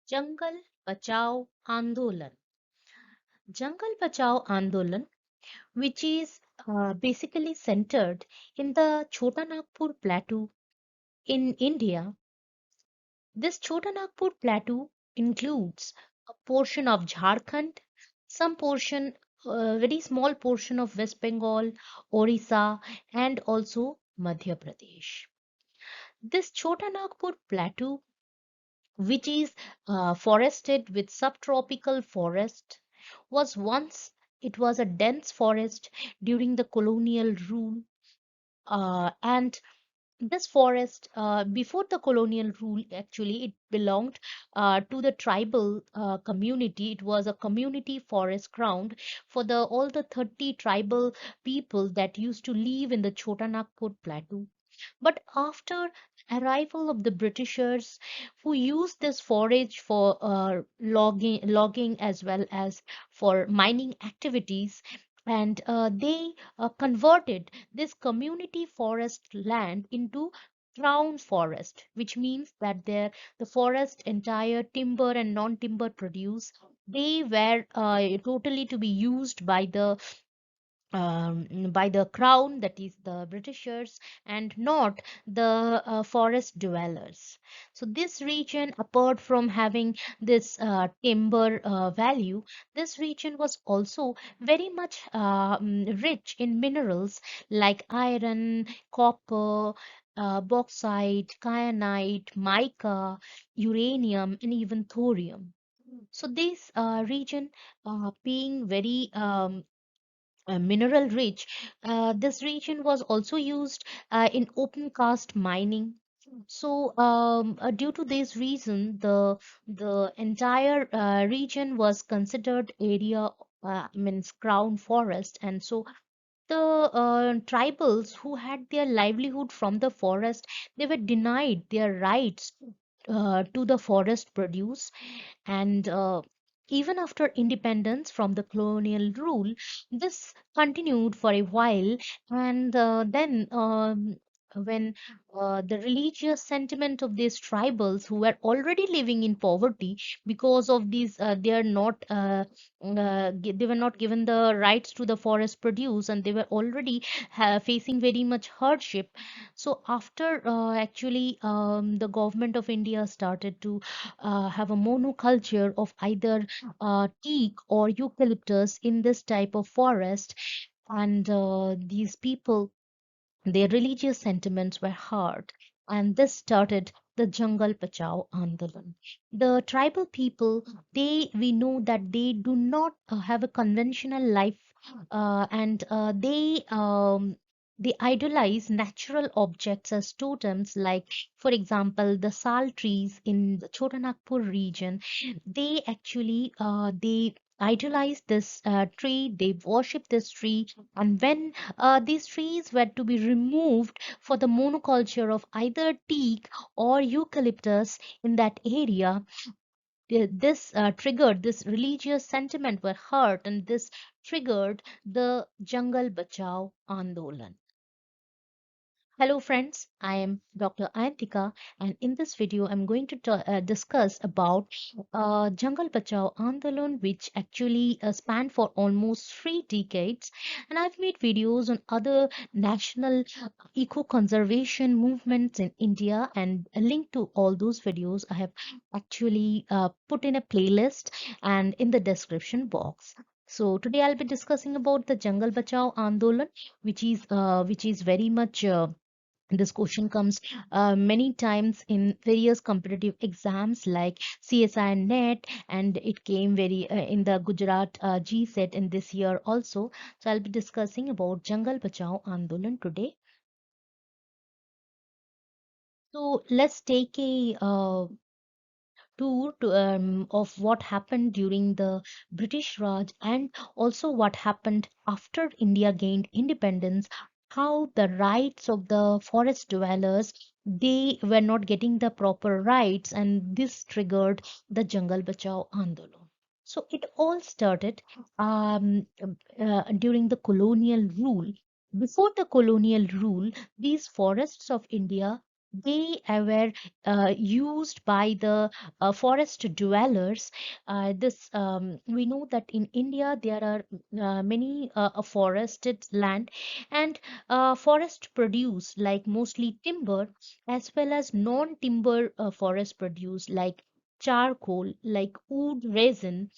Jungle Bachao Andolan. Jungle Bachao Andolan, which is basically centered in the Chota Nagpur plateau in India. This Chota Nagpur plateau includes a portion of Jharkhand, some portion, very small portion of West Bengal, Orissa, and also Madhya Pradesh. This Chota Nagpur plateau, which is forested with subtropical forest, was once it was a dense forest during the colonial rule, and this forest, before the colonial rule, actually, it belonged to the tribal community. It was a community forest ground for the all the 30 tribal people that used to live in the Chota Nagpur plateau. But after arrival of the Britishers, who used this forage for logging as well as for mining activities, and they converted this community forest land into crown forest, which means that the forest entire timber and non-timber produce, they were totally to be used by the crown, that is the Britishers, and not the forest dwellers. So this region, apart from having this timber value, this region was also very much rich in minerals like iron, copper, bauxite, kyanite, mica, uranium, and even thorium. So this region, being very mineral rich, this region was also used in open cast mining. So, due to this reason, the entire region was considered area, means crown forest, and so the tribals who had their livelihood from the forest, they were denied their rights to the forest produce. And even after independence from the colonial rule, this continued for a while. And then, when the religious sentiment of these tribals who were already living in poverty because of these, they are not they were not given the rights to the forest produce, and they were already facing very much hardship. So after, actually, the government of India started to have a monoculture of either teak or eucalyptus in this type of forest. And these people, their religious sentiments were hard, and this started the Jungle Bachao Andolan. The tribal people, we know that they do not have a conventional life, and they idolize natural objects as totems, like, for example, the sal trees in the Chotanagpur region. They actually they idolize this tree, they worship this tree, and when these trees were to be removed for the monoculture of either teak or eucalyptus in that area, this triggered this religious sentiment were hurt, and this triggered the Jungle Bachao Andolan. Hello friends, I am Dr. Ayantika, and in this video I'm going to discuss about Jungle Bachao Andolan, which actually spanned for almost 3 decades. And I've made videos on other national eco-conservation movements in India, and a link to all those videos I have actually put in a playlist and in the description box. So today I'll be discussing about the Jungle Bachao Andolan, which is very much this question comes many times in various competitive exams like CSI and NET, and it came very in the Gujarat GSET in this year also. So I'll be discussing about Jungle Bachao Andolan today. So let's take a tour of what happened during the British Raj, and also what happened after India gained independence, how the rights of the forest dwellers, they were not getting the proper rights, and this triggered the Jangal Bachao Andolan. So it all started during the colonial rule. Before the colonial rule, these forests of India, they were used by the forest dwellers. This We know that in India there are many forested land, and forest produce like mostly timber, as well as non-timber forest produce like charcoal, like wood resin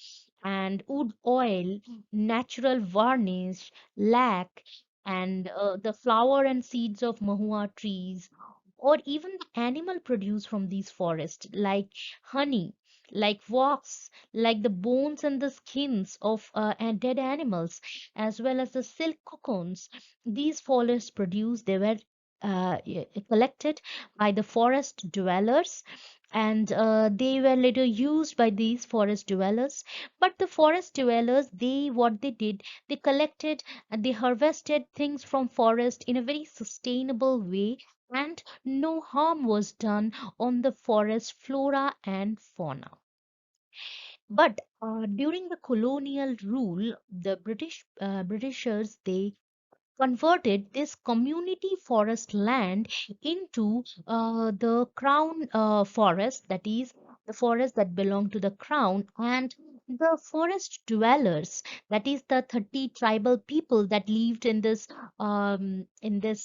and wood oil, natural varnish, lac, and the flower and seeds of mahua trees, or even the animal produce from these forests, like honey, like wax, like the bones and the skins of and dead animals, as well as the silk cocoons. These forests produce, they were collected by the forest dwellers, and they were later used by these forest dwellers. But the forest dwellers, they what they did, they collected and they harvested things from forest in a very sustainable way, and no harm was done on the forest flora and fauna. But during the colonial rule, the Britishers, they converted this community forest land into the crown forest, that is the forest that belonged to the crown, and the forest dwellers, that is the 30 tribal people that lived in this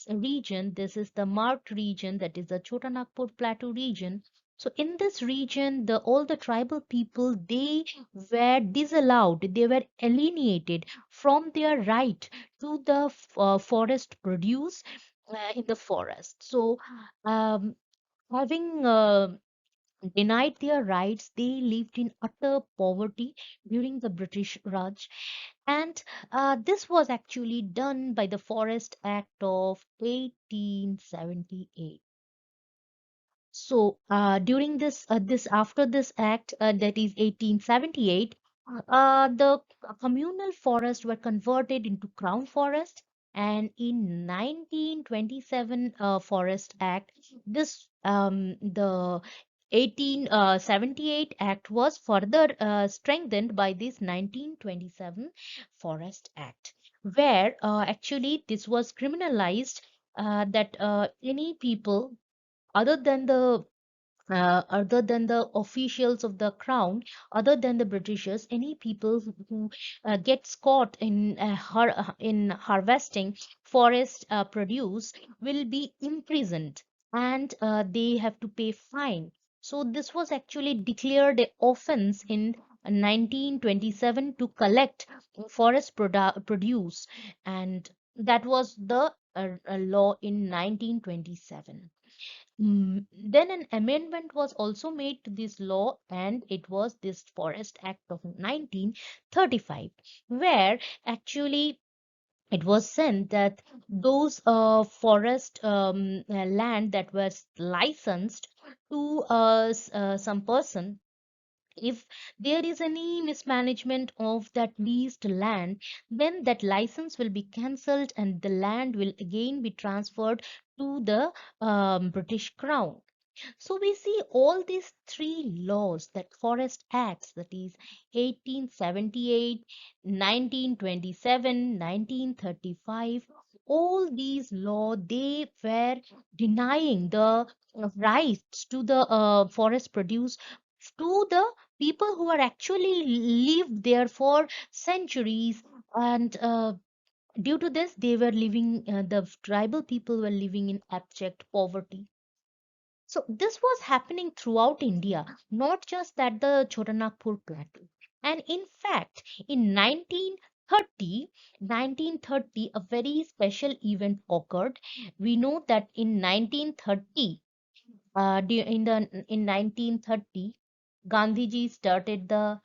region. This is the marked region, that is the Chota Nagpur plateau region. So in this region, the all the tribal people, they were disallowed, they were alienated from their right to the forest produce in the forest. So, having denied their rights, they lived in utter poverty during the British Raj. And this was actually done by the Forest Act of 1878. So during this after this act, that is 1878, the communal forests were converted into crown forest, and in 1927 Forest Act, this the 1878 Act was further strengthened by this 1927 Forest Act, where actually this was criminalized, that any people other than the other than the officials of the crown, other than the Britishers, any people who gets caught in in harvesting forest produce will be imprisoned, and they have to pay fine. So this was actually declared a offense in 1927 to collect forest produce, and that was the law in 1927. Then an amendment was also made to this law, and it was this Forest Act of 1935, where actually it was said that those forest land that was licensed to some person, if there is any mismanagement of that leased land, then that license will be cancelled and the land will again be transferred to the British Crown. So we see all these three laws, that Forest Acts, that is 1878, 1927, 1935, all these laws, they were denying the rights to the forest produce to the people who are actually lived there for centuries, and due to this they were living, the tribal people were living in abject poverty. So this was happening throughout India, not just at the Chotanagpur plateau. And in fact, in 1930, a very special event occurred. We know that in 1930, in 1930, Gandhiji started the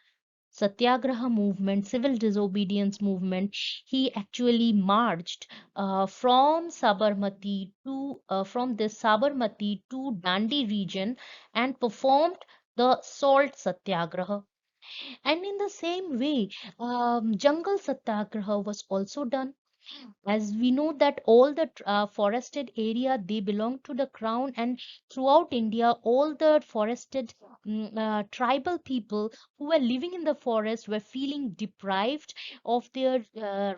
satyagraha movement, civil disobedience movement. He actually marched from this Sabarmati to Dandi region and performed the salt satyagraha. And in the same way, jungle satyagraha was also done. As we know that all the forested area, they belong to the crown, and throughout India all the forested tribal people who were living in the forest were feeling deprived of their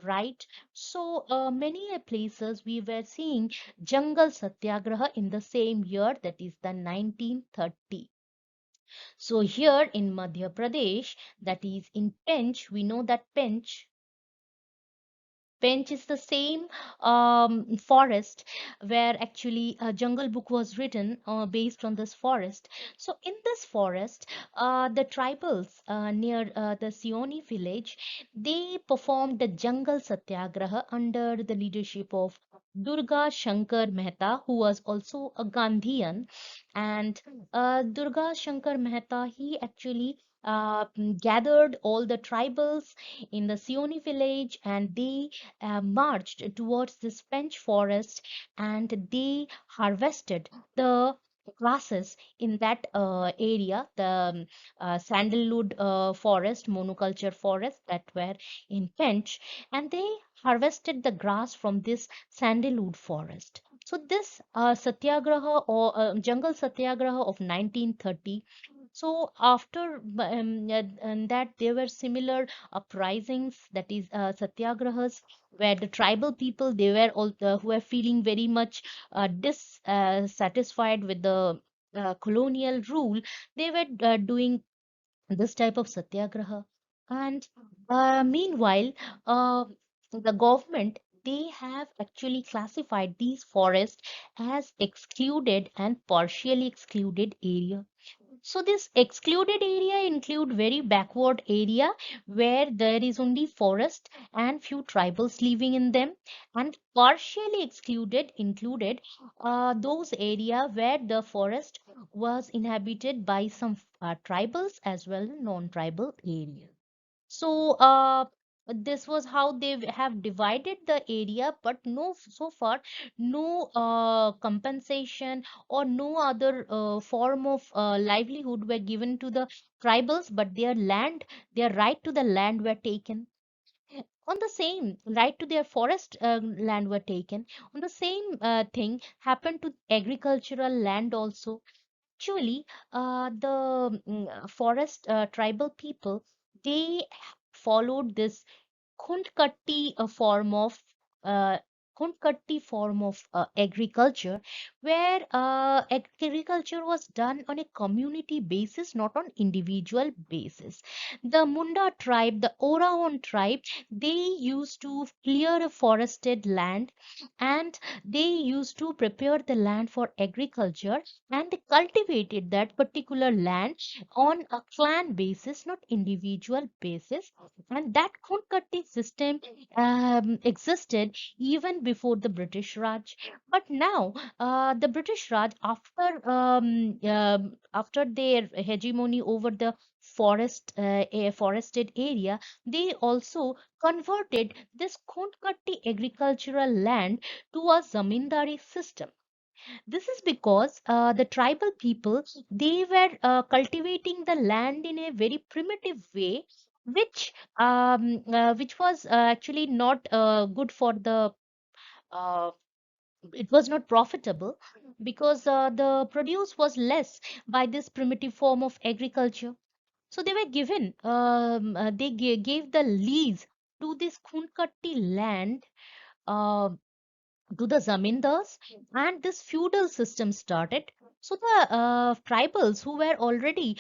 right. So many places we were seeing jungle satyagraha in the same year, that is the 1930. So here in Madhya Pradesh, that is in Pench, we know that Pench is the same forest where actually a jungle book was written based on this forest. So in this forest, the tribals near the Sioni village, they performed the jungle satyagraha under the leadership of Durga Shankar Mehta, who was also a Gandhian. And Durga Shankar Mehta, he actually gathered all the tribals in the Sioni village, and they marched towards this Pench forest, and they harvested the grasses in that area, the sandalwood forest, monoculture forest that were in Pench, and they harvested the grass from this sandalwood forest. So this satyagraha or jungle satyagraha of 1930. So after and that there were similar uprisings, that is satyagrahas, where the tribal people, they were all who were feeling very much dissatisfied with the colonial rule, they were doing this type of satyagraha. And meanwhile, uh, the government, they have actually classified these forests as excluded and partially excluded area. So this excluded area include very backward area where there is only forest and few tribals living in them, and partially excluded included those area where the forest was inhabited by some tribals as well as non-tribal areas. So this was how they have divided the area, but no, so far, no compensation or no other form of livelihood were given to the tribals, but their land, their right to the land were taken. On the same right to their forest land were taken. On the same thing happened to agricultural land also. Actually, forest tribal people, they followed this Khunkatti uh, form of agriculture, where agriculture was done on a community basis, not on individual basis. The Munda tribe, the Oraon tribe, they used to clear a forested land, and they used to prepare the land for agriculture, and they cultivated that particular land on a clan basis, not individual basis. And that Khunkatti system existed even before the British Raj. But now, the British Raj, after their hegemony over the forested area, they also converted this Khunkatti agricultural land to a zamindari system. This is because the tribal people, they were cultivating the land in a very primitive way, which was actually not good for the uh, it was not profitable, because the produce was less by this primitive form of agriculture. So they were given they gave the lease to this Khunkatti land uh, to the zamindars, and this feudal system started. So the tribals who were already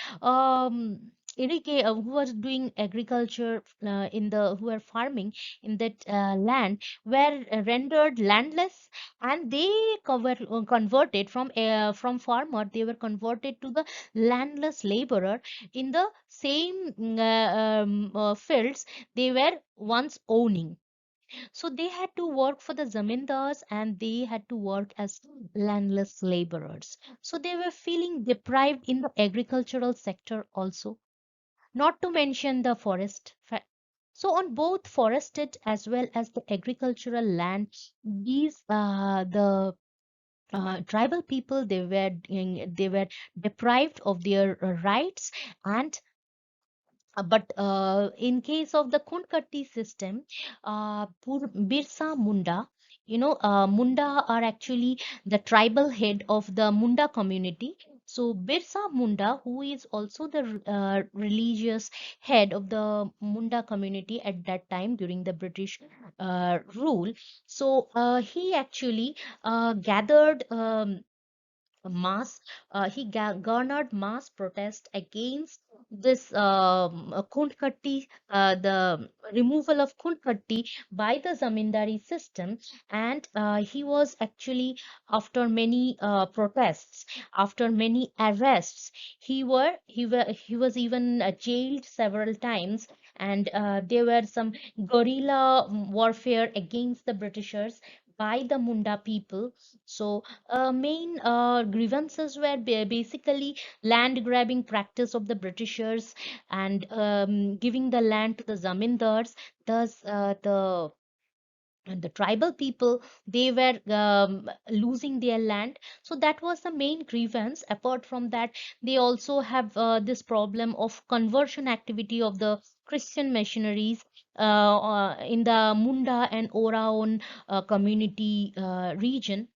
who was doing agriculture in the who were farming in that land were rendered landless, and they converted from farmer, they were converted to the landless laborer in the same fields they were once owning. So they had to work for the zamindars, and they had to work as landless laborers. So they were feeling deprived in the agricultural sector also, not to mention the forest. So on both forested as well as the agricultural land, these the tribal people, they were deprived of their rights. And but in case of the Kunkatti system, Birsa Munda, Munda are actually the tribal head of the Munda community. So Birsa Munda, who is also the religious head of the Munda community at that time during the British rule, so he actually gathered mass garnered mass protest against this Kundkatti, the removal of Kundkatti by the zamindari system. And he was actually, after many protests, after many arrests, he was even jailed several times. And there were some guerrilla warfare against the Britishers by the Munda people. So main grievances were basically land grabbing practice of the Britishers, and giving the land to the zamindars. Thus, the tribal people, they were losing their land. So that was the main grievance. Apart from that, they also have this problem of conversion activity of the Christian missionaries in the Munda and Oraon community region.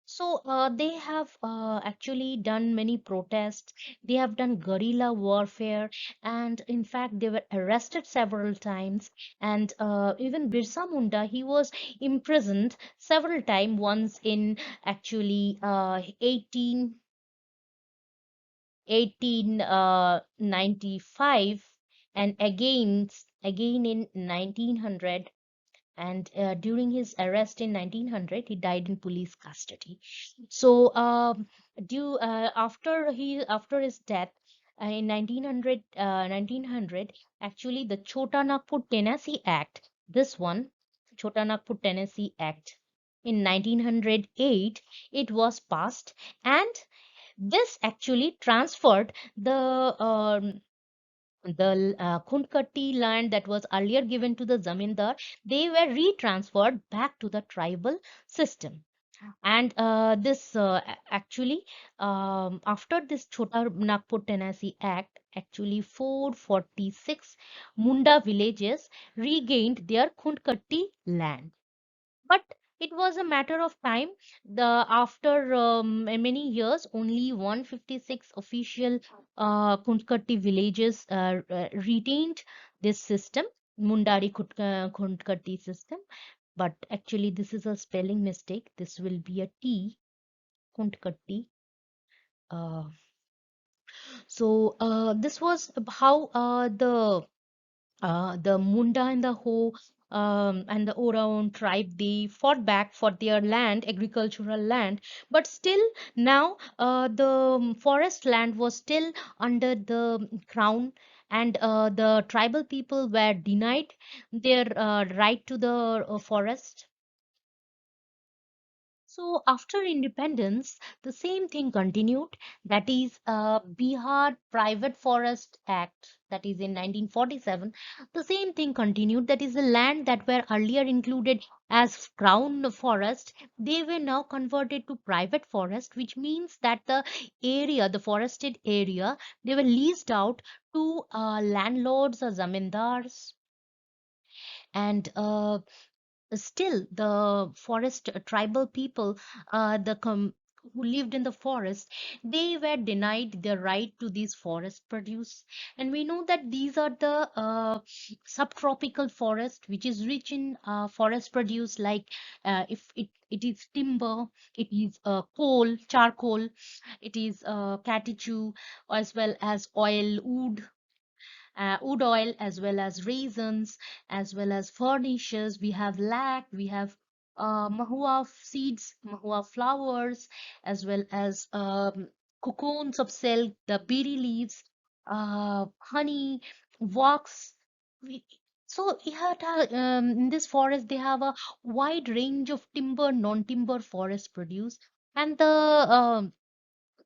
So they have actually done many protests. They have done guerrilla warfare, and in fact, they were arrested several times. And even Birsa Munda, he was imprisoned several times. Once in actually 1895, and again in 1900. And during his arrest in 1900, he died in police custody. So after his death in 1900, actually the Chota Nagpur Tennessee Act, this one, Chota Nagpur Tennessee Act, in 1908, it was passed. And this actually transferred the Khunkatti land that was earlier given to the zamindar. They were retransferred back to the tribal system. And this actually, after this Chota Nagpur Tennessee Act, actually 446 Munda villages regained their Khunkatti land. But it was a matter of time. The After many years, only 156 official Kundkatti villages retained this system, Mundari Kundkatti system. But actually, this is a spelling mistake. This will be a T, Kundkatti. Uh, so this was how the Munda and the Ho and the Oraon tribe, they fought back for their land, agricultural land. But still, now the forest land was still under the crown, and the tribal people were denied their right to the forest. So after independence, the same thing continued. That is, Bihar Private Forest Act. That is in 1947. The same thing continued. That is, the land that were earlier included as crown forest, they were now converted to private forest, which means that the area, the forested area, they were leased out to landlords or zamindars. And still the forest tribal people, who lived in the forest, they were denied their right to these forest produce. And we know that these are the subtropical forest which is rich in forest produce, like if it is timber, it is coal, charcoal, it is catechu, as well as oil, wood oil, as well as raisins, as well as furnishes. We have lac, we have mahua seeds, mahua flowers, as well as cocoons of silk, the biri leaves, honey, wax. We, so yeah, in this forest they have a wide range of timber, non-timber forest produce. And the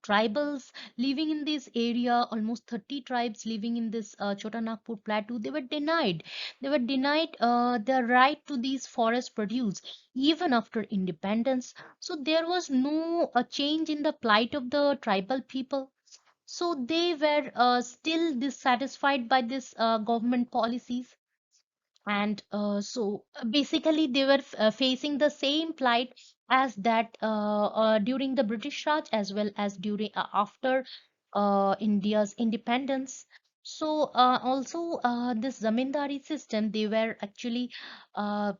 tribals living in this area, almost 30 tribes living in this Chota Nagpur plateau, they were denied their right to these forest produce even after independence. So there was no change in the plight of the tribal people. So they were still dissatisfied by this government policies. And basically they were facing the same plight as that during the British Raj, as well as during after India's independence. So also this zamindari system, they were actually uh,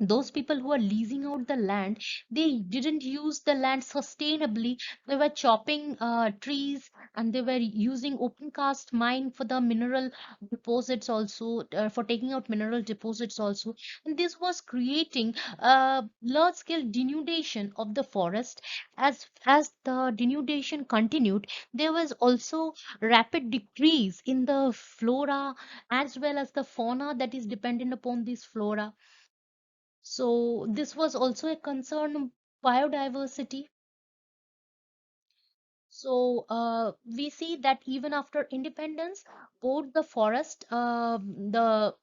those people who are leasing out the land, they didn't use the land sustainably. They were chopping trees, and they were using open cast mine for the mineral deposits also, for taking out mineral deposits also. And this was creating large scale denudation of the forest. As the denudation continued, there was also rapid decrease in the flora as well as the fauna that is dependent upon this flora. So this was also a concern of biodiversity. So we see that even after independence, both the forest, the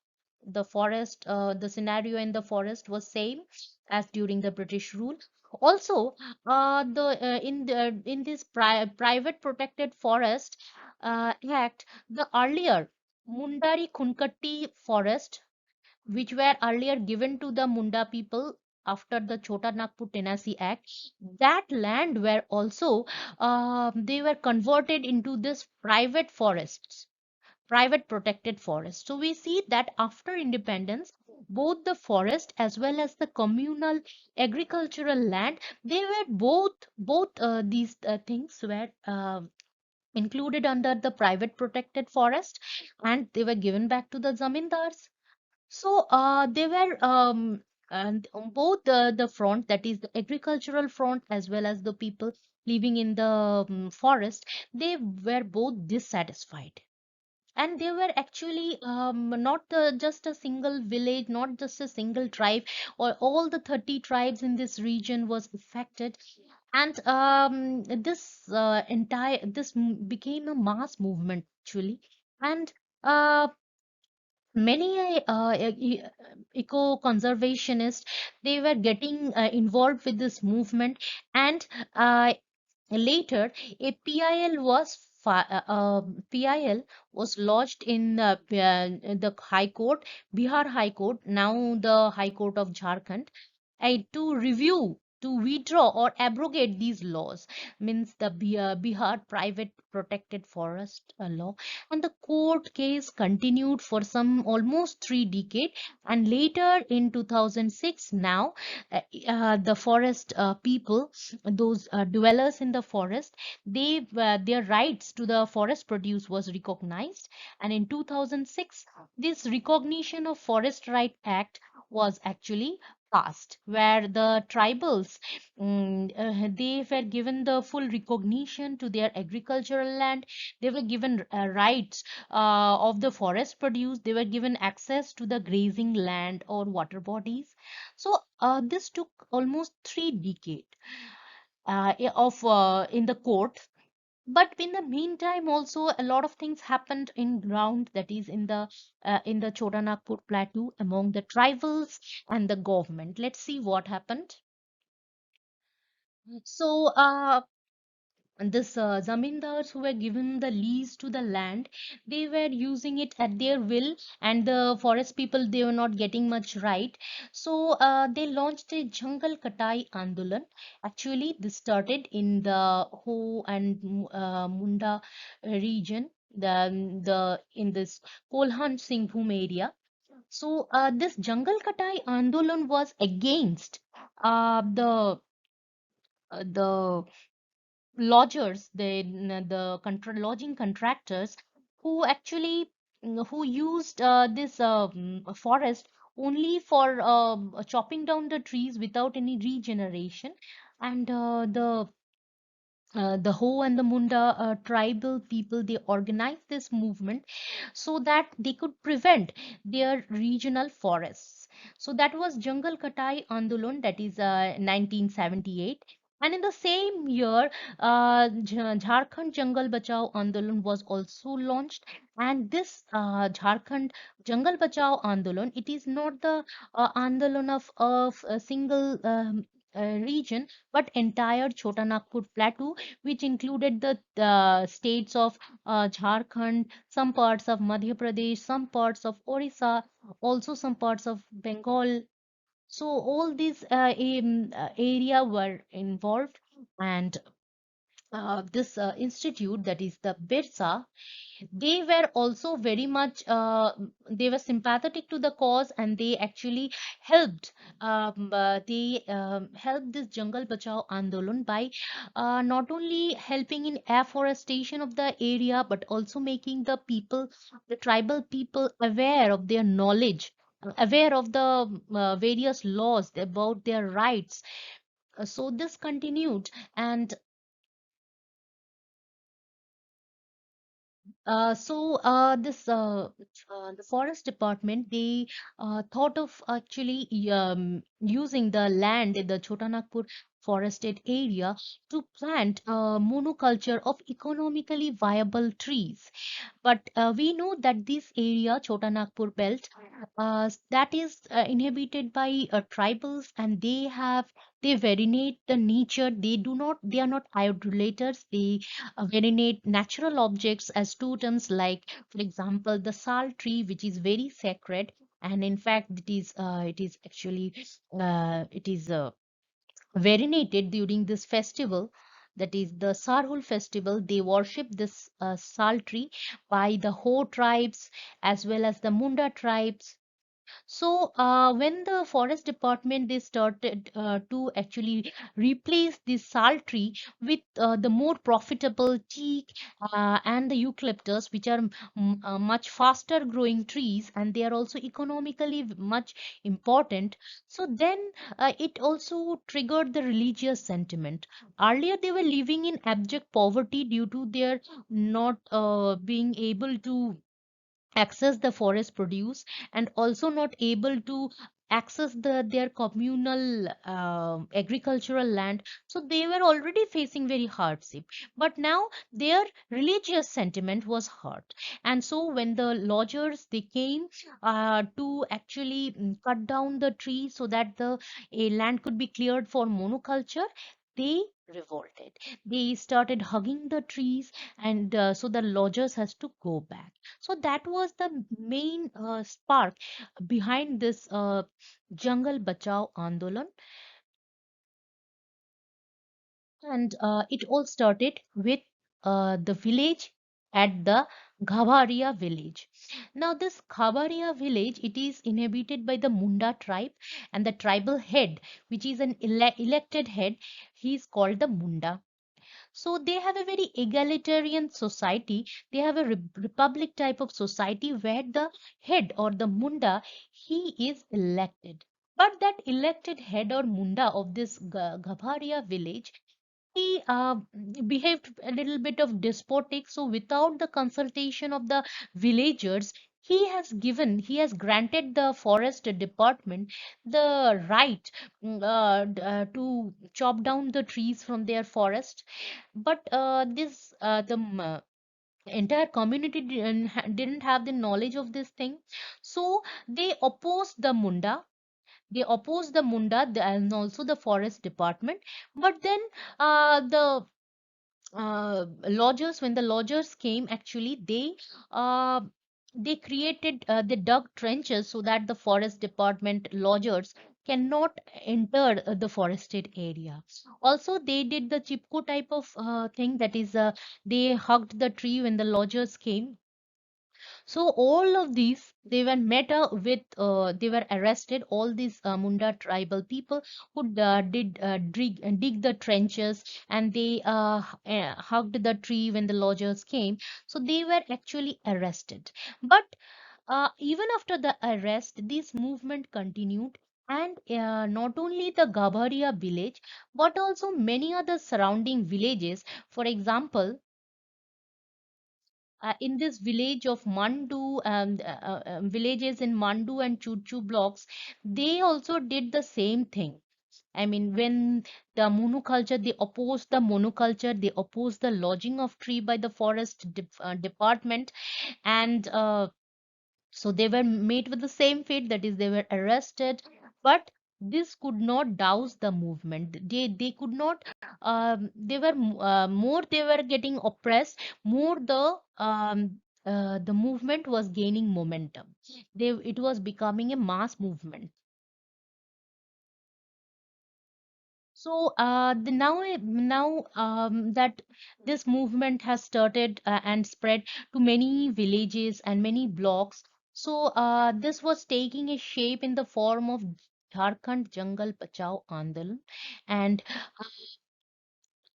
forest, the scenario in the forest was same as during the British rule. Also, in this private protected forest act, the earlier Mundari Khunkatti forest, which were earlier given to the Munda people after the Chota Nagpur Tenancy Act, that land were also they were converted into this private forests, private protected forests. So we see that after independence, both the forest as well as the communal agricultural land, they were both these things were included under the private protected forest, and they were given back to the zamindars. So they were and on both the front, that is the agricultural front as well as the people living in the forest, they were both dissatisfied. And they were actually not just a single village, not just a single tribe, or all the 30 tribes in this region was affected. And this became a mass movement actually. And uh, many eco-conservationists, they were getting involved with this movement. And uh, later a PIL was lodged in the High Court, Bihar High Court, now the High Court of Jharkhand, to review, to withdraw or abrogate these laws, means the Bihar private protected forest law. And the court case continued for some almost 3 decades. And later in 2006, now uh, the forest people, those dwellers in the forest, their rights to the forest produce was recognized. And in 2006, this recognition of Forest Right Act was actually passed, where the tribals, they were given the full recognition to their agricultural land. They were given rights of the forest produce. They were given access to the grazing land or water bodies. So this took almost 3 decades of in the court. But in the meantime, also a lot of things happened in ground, that is in the Chota Nagpur plateau, among the tribals and the government. Let's see what happened. So and this zamindars who were given the lease to the land, they were using it at their will, and the forest people, they were not getting much right. So they launched a Jungle Katai Andolan. Actually, this started in the Ho and Munda region, the in this Kolhan Singhbhum area. So this Jungle Katai Andolan was against the lodgers, the lodging contractors, who actually who used this forest only for chopping down the trees without any regeneration. And the Ho and the Munda tribal people, they organized this movement so that they could prevent their regional forests. So that was Jungle Katai Andolan, that is 1978. And in the same year, Jharkhand Jungle Bachao Andolan was also launched. And this Jharkhand Jungle Bachao Andolan, it is not the Andolan of a single region, but entire Chota Nagpur plateau, which included the states of Jharkhand, some parts of Madhya Pradesh, some parts of Orissa, also some parts of Bengal. So all these area were involved, and this institute, that is the Birsa, they were also very much they were sympathetic to the cause, and they actually helped they helped this Jungle Bachao Andolan by not only helping in afforestation of the area, but also making the people, the tribal people, aware of their knowledge, aware of the various laws about their rights. So this continued, and this the forest department, they thought of actually using the land in the Chota Nagpur forested area to plant monoculture of economically viable trees. But we know that this area, Chota Nagpur belt, that is inhabited by tribals, and they venerate the nature. They are not idolaters. They venerate natural objects as totems, like, for example, the sal tree, which is very sacred. And in fact, it is actually it is venerated during this festival, that is the Sarhul festival. They worship this sal tree by the Ho tribes as well as the Munda tribes. So, when the forest department, they started to actually replace the sal tree with the more profitable teak and the eucalyptus, which are much faster growing trees, and they are also economically much important. So then it also triggered the religious sentiment. Earlier, they were living in abject poverty due to their not being able to access the forest produce, and also not able to access their communal agricultural land. So they were already facing very hardship, but now their religious sentiment was hurt. And so when the lodgers, they came to actually cut down the tree so that the a land could be cleared for monoculture, they revolted. They started hugging the trees, and so the lodgers has to go back. So that was the main spark behind this Jungle Bachao Andolan. And it all started with the village at the Ghabaria village. Now, this Ghabaria village, it is inhabited by the Munda tribe, and the tribal head, which is an elected head, he is called the Munda. So they have a very egalitarian society. They have a republic type of society where the head or the Munda, he is elected. But that elected head or Munda of this Gabharia village, he behaved a little bit of despotic. So without the consultation of the villagers, he has granted the forest department the right to chop down the trees from their forest. But this the entire community didn't have the knowledge of this thing. So they opposed the Munda. They opposed the Munda and also the forest department. But then the lodgers, when the lodgers came, actually uh, they created they dug trenches so that the forest department lodgers cannot enter the forested area. Also, they did the chipko type of thing, that is they hugged the tree when the lodgers came. So all of these, they were met with, they were arrested. All these Munda tribal people who dig the trenches, and they hugged the tree when the lodgers came. So they were actually arrested. But even after the arrest, this movement continued. And not only the Gabaria village, but also many other surrounding villages. For example, in this village of Mandu and villages in Mandu and Chuchu blocks, they also did the same thing. I mean, when the monoculture, they opposed the monoculture, they opposed the lodging of tree by the forest department, and so they were made with the same fate, that is, they were arrested. But this could not douse the movement. They could not, they were more they were getting oppressed, more the movement was gaining momentum. It was becoming a mass movement. So now that this movement has started and spread to many villages and many blocks, so this was taking a shape in the form of Jharkhand Jangal Bachao Andolan, and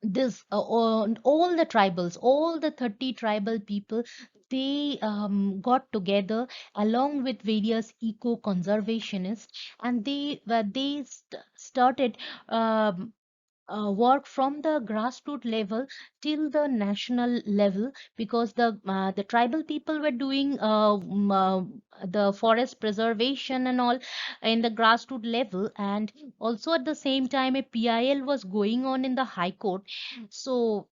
this all the tribals, all the 30 tribal people, they got together along with various eco conservationists, and they started um, work from the grassroots level till the national level, because the tribal people were doing the forest preservation and all in the grassroots level, and also at the same time a PIL was going on in the high court. So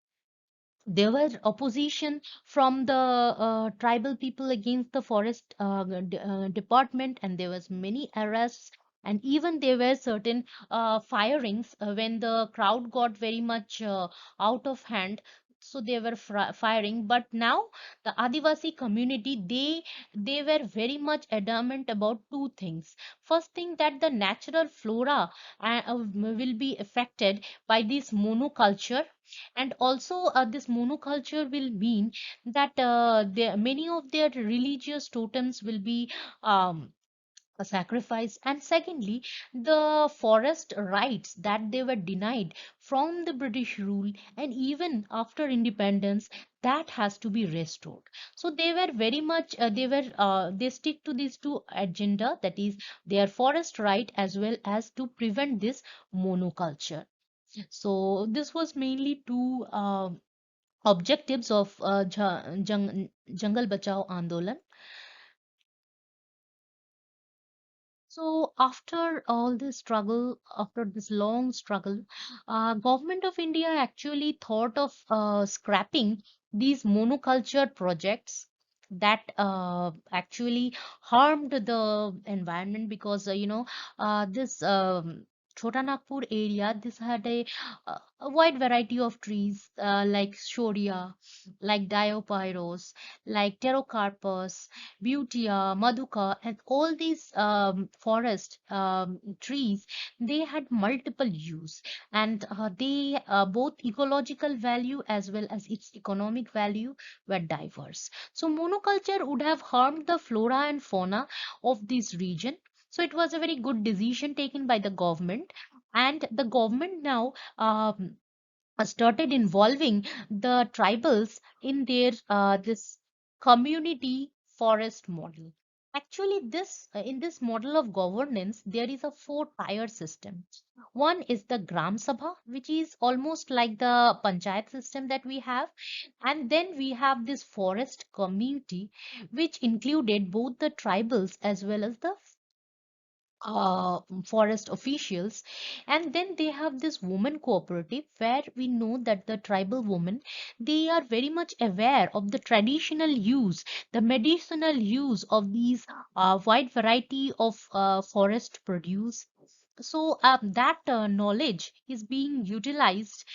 there was opposition from the tribal people against the forest department, and there was many arrests, and even there were certain firings when the crowd got very much out of hand. So they were firing. But now the Adivasi community, they were very much adamant about two things. First thing, that the natural flora will be affected by this monoculture, and also this monoculture will mean that many of their religious totems will be sacrificed. And secondly, the forest rights that they were denied from the British rule and even after independence, that has to be restored. So they were very much they stick to these two agenda, that is their forest right as well as to prevent this monoculture. So this was mainly two objectives of Jungle Bachao Andolan. So after all this struggle, after this long struggle, government of India actually thought of scrapping these monoculture projects that actually harmed the environment, because this Chota Nagpur area, this had a wide variety of trees like shoria, like diopyros, like pterocarpus, Butia, Maduka, and all these forest trees, they had multiple use, and they both ecological value as well as its economic value were diverse. So monoculture would have harmed the flora and fauna of this region. So it was a very good decision taken by the government, and the government now started involving the tribals in their this community forest model. Actually, this in this model of governance, there is a four-tier system. One is the Gram Sabha, which is almost like the panchayat system that we have, and then we have this forest community, which included both the tribals as well as the forest officials. And then they have this woman cooperative, where we know that the tribal women, they are very much aware of the traditional use, the medicinal use of these wide variety of forest produce. So that knowledge is being utilized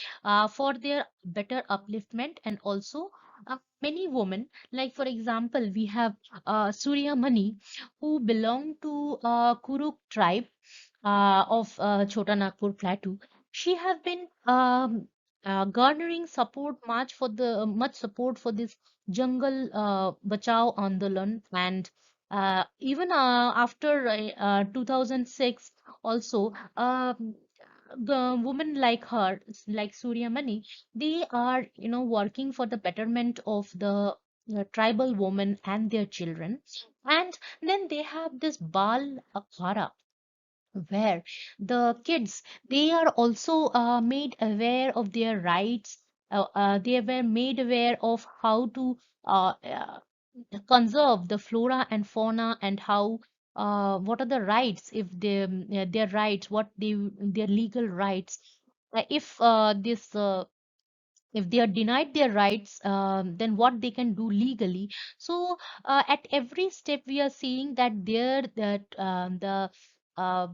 for their better upliftment. And also many women, like for example we have Surya Mani, who belong to Kuruk tribe of Chota Nagpur Plateau. She have been garnering support much support for this jungle Bachao Andolan, and even after 2006 also, the women like her, like Surya Mani, they are working for the betterment of the tribal women and their children. And then they have this Bal Akhara, where the kids, they are also made aware of their rights. They were made aware of how to conserve the flora and fauna, and how what are the rights, if their rights, what their legal rights, if this if they are denied their rights, then what they can do legally. So at every step we are seeing that there that the uh,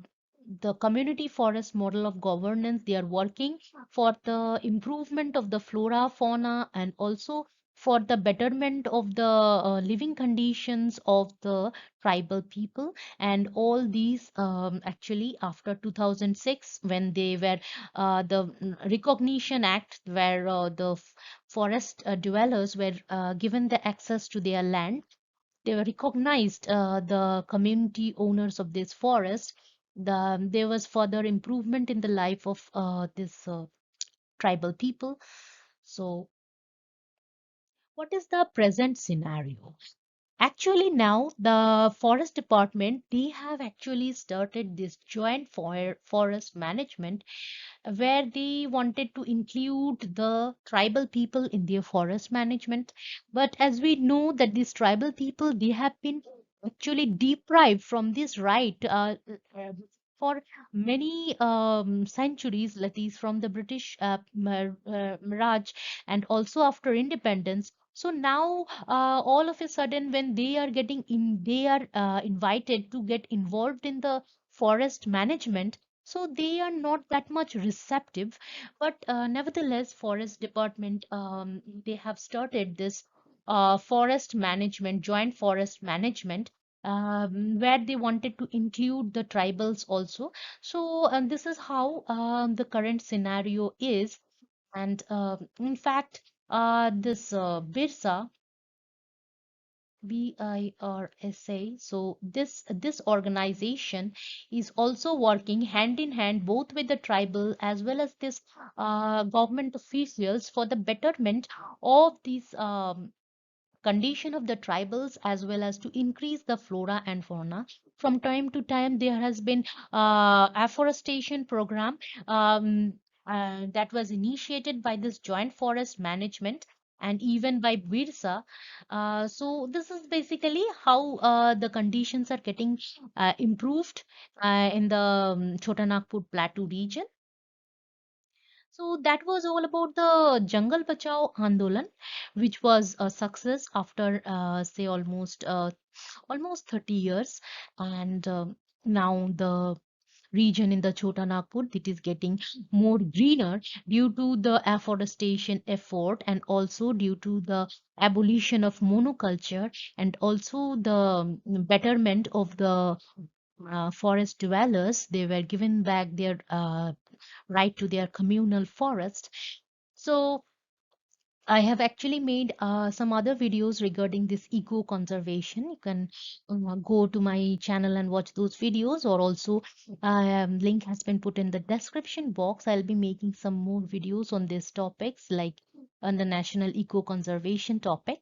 the community forest model of governance. They are working for the improvement of the flora, fauna, and also for the betterment of the living conditions of the tribal people. And all these actually after 2006, when they were the Recognition Act, where the forest dwellers were given the access to their land. They were recognized, the community owners of this forest. There was further improvement in the life of this tribal people. So what is the present scenario? Actually, now the forest department, they have actually started this joint forest management, where they wanted to include the tribal people in their forest management. But as we know that these tribal people, they have been actually deprived from this right, uh, for many centuries, that is from the British Raj, and also after independence. So now, all of a sudden, when they are they are invited to get involved in the forest management, so they are not that much receptive. But nevertheless, forest department, they have started this forest management, joint forest management, where they wanted to include the tribals also. So this is how the current scenario is. And in fact, this BIRSA, BIRSA. So this organization is also working hand in hand both with the tribal as well as this government officials for the betterment of these condition of the tribals, as well as to increase the flora and fauna. From time to time, there has been afforestation program, um, that was initiated by this joint forest management and even by BIRSA. So this is basically how the conditions are getting improved in the Chota Nagpur Plateau region. So that was all about the Jungle Bachao Andolan, which was a success after say almost 30 years. And now the region in the Chota Nagpur, it is getting more greener due to the afforestation effort, and also due to the abolition of monoculture, and also the betterment of the forest dwellers. They were given back their right to their communal forest. So I have actually made some other videos regarding this eco conservation. You can go to my channel and watch those videos, or also link has been put in the description box. I'll be making some more videos on these topics, like on the national eco conservation topic.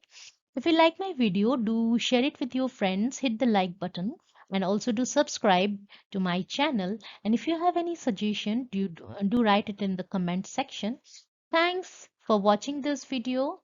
If you like my video, do share it with your friends, hit the like button, and also do subscribe to my channel. And if you have any suggestion, do write it in the comment section. Thanks for watching this video.